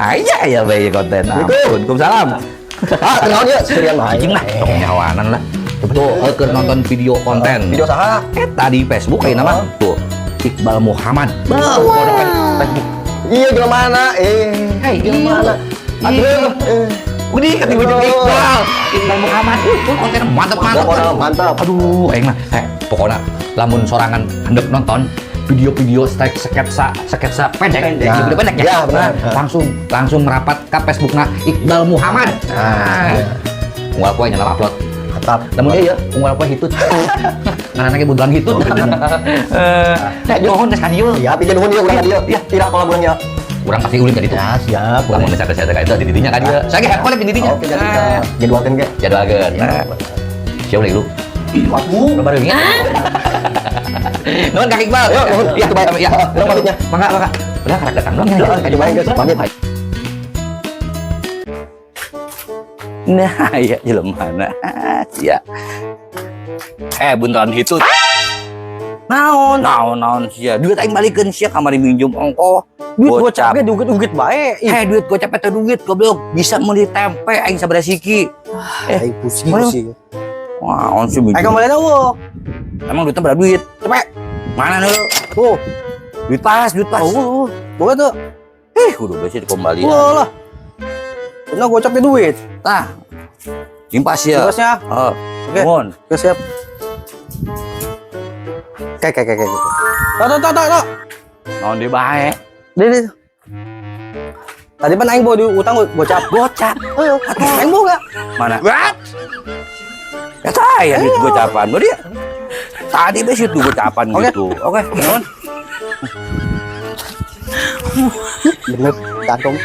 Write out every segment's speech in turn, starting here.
Aja ya bayi konten. Waalaikumsalam. Kenal dia serian mah. Anjing lah, tong nyawanan lah. Tuh, keur nonton video konten. Video saha? Tadi Facebook kayak nama. Tuh, Iqbal Muhammad. Kodok kan Facebook. Iya, gimana? Gimana? Aduh. Udah ketemu jeung Iqbal. Iqbal Muhammad. Konten mantap. Aduh, aing mah pokoknya lamun sorangan hendek nonton video-video sketsa pendek ya, video pendek ya, benar. Langsung merapat ke Facebookna Iqbal Muhammad. Unggal poe nyala upload. Mantap. Namun dia ya unggal poe hitut. Ngaranna ge bundaran hitut. Nuhun geus ka dieu. Ya, pijen nuhun dia urang ka dieu. Ya, tidak kalau bulan ya. Urang pasti ulin ka ditu. Ya, siap. Lamun geus ada ka itu di didinya ka dieu. Sage kolek di didinya. Oke, jadi jadwalkeun ge. Jadwalkeun. Siap lagi lu. Ih, waduh, lebar ini. Nuhun Kang Iqbal. Iya, kebaik. Ya, Urang pamitnya. Mangga. Udah karek datang doang ya. Ayo bae geus pamit. Nah, ya jelemana. Ya. Buntaran hitut. Naon sia. Duit aing balikeun sia kamari minjem ongko. Duit gocap ge duit bae. Duit gocap eta duit goblok. Bisa meuli tempe aing sabaraha siki. Aing pusing. Wah, on sih minjem. Aing kembali eueuh. Emang duitnya berapa duit? Cepet. Mana lu? Tuh, Duit pas. boga tuh. Kudu besi dikembalian. Wah lah. Bener gocap ge duit. Tah. Impas ya. Terusnya. Oke. Mohon. Oke, siap. Kayak. Tok. Naon di bae. Deh. Tadi pan aing bawa di utang gocap. Aing bawa enggak? Mana? What? Ya saya duit gocapan. Lo dia. Tadi besi itu gocapan gitu. Oke, mohon. Bener, kantong.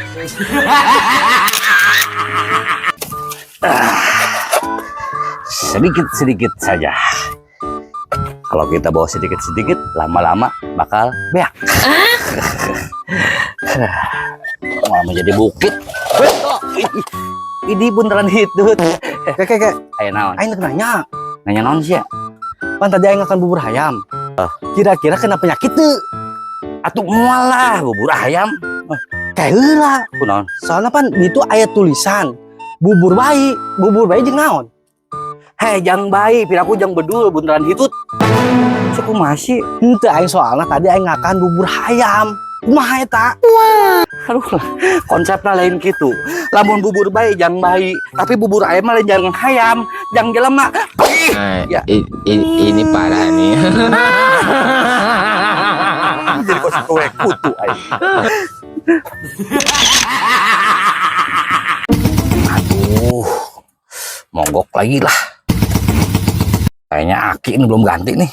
Sedikit saja. Kalau kita bawa sedikit, lama-lama bakal beak. Malah menjadi bukit. Ini buntaran hitut. Kayak. Ayo naon? Aing nanya. Nanya naon sih ya? Pan tadi aing makan bubur ayam. Kira-kira kena penyakit tuh? Atuh moal lah bubur ayam. Kayak heula. Kunaon? Soalnya pan itu ayat tulisan bubur bayi jeung naon? Hei, jang bayi, piraku jang bedul buntaran hitut. Suku masih. Henteu aing soalnya tadi aing ngakan bubur ayam. Kumaha eta? Aduh, konsepnya lain gitu. Lamun bubur bayi jang bayi, tapi bubur ayam lain jang ayam, jang jelema. Ya. Ini parah nih. Jadi kok suwe kutu aing. Aduh. Monggok lagi lah. Kayaknya Aki ini belum ganti nih.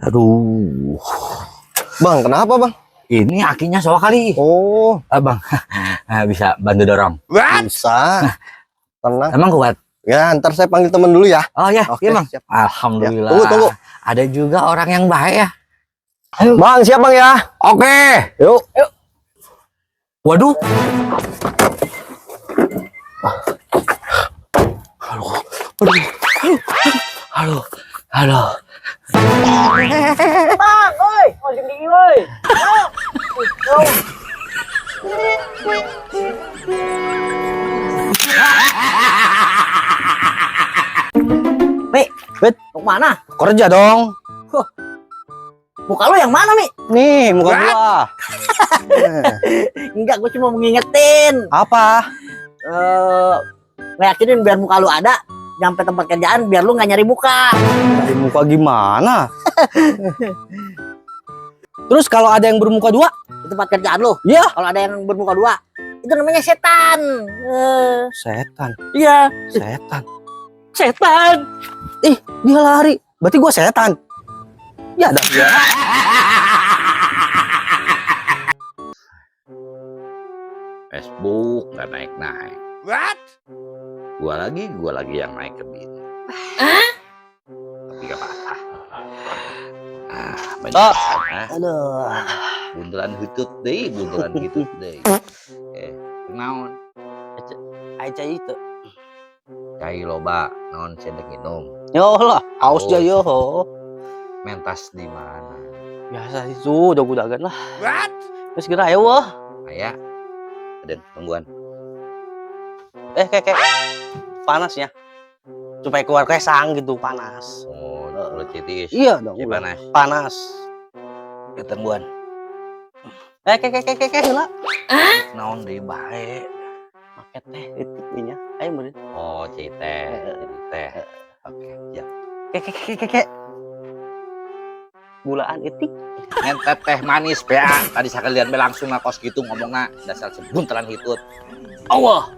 Aduh. Bang, kenapa bang? Ini akinya soal kali. Oh, Abang, bisa bantu dorong. bisa. Tenang. Emang kuat? Ya, ntar saya panggil temen dulu ya. Oh ya, Oke, iya bang. siap. Alhamdulillah. Ya, tunggu. Ada juga orang yang baik ya. Bang, siap bang ya. Oke. Yuk. Waduh. Halo. Bang, oi, ojek dingin oi. Bet, mau mana? Kerja dong. Muka lo yang mana, Mi? Nih, muka gua. Enggak, gue cuma mengingetin. Apa? Ngeyakinin biar muka lu ada. Nyampe tempat kerjaan biar lu nggak nyari muka. Dari muka gimana? Terus kalau ada yang bermuka dua? Di tempat kerjaan lu. Iya. Kalau ada yang bermuka dua, itu namanya setan. Setan. Iya. Setan. Setan. Ih, dia lari. Berarti gua setan. Ya dah. Facebook nggak naik. What? Gua lagi yang naik ke bin. Tapi gak apa-apa. Banyak. Aduh. Bundaran hitut deh. Naon? Aja itu. Cai loba naon sedek minum. Yo lah, aus Oh. aja yo. Mentas di mana? Biasa itu, jago-jagan lah. Terus kira ayo wah. Ayah. Aden, tungguan. Kayak panas ya. Supaya keluar kayak sang gitu, panas. Oh, udah titis. Iya dong, Ya, ulah. panas. Panas. Ya, tungguan. Kayak lah. Naon deui bae. Paket teh titiknya. Ayo meureun. Oh, teh. Teh. Oke, siap. Kayak. Gulaan etik. Ngentet teh manis bea. Tadi sakalian be langsung ngakos gitu ngomongna dasar sebuntelan hitut. Allah.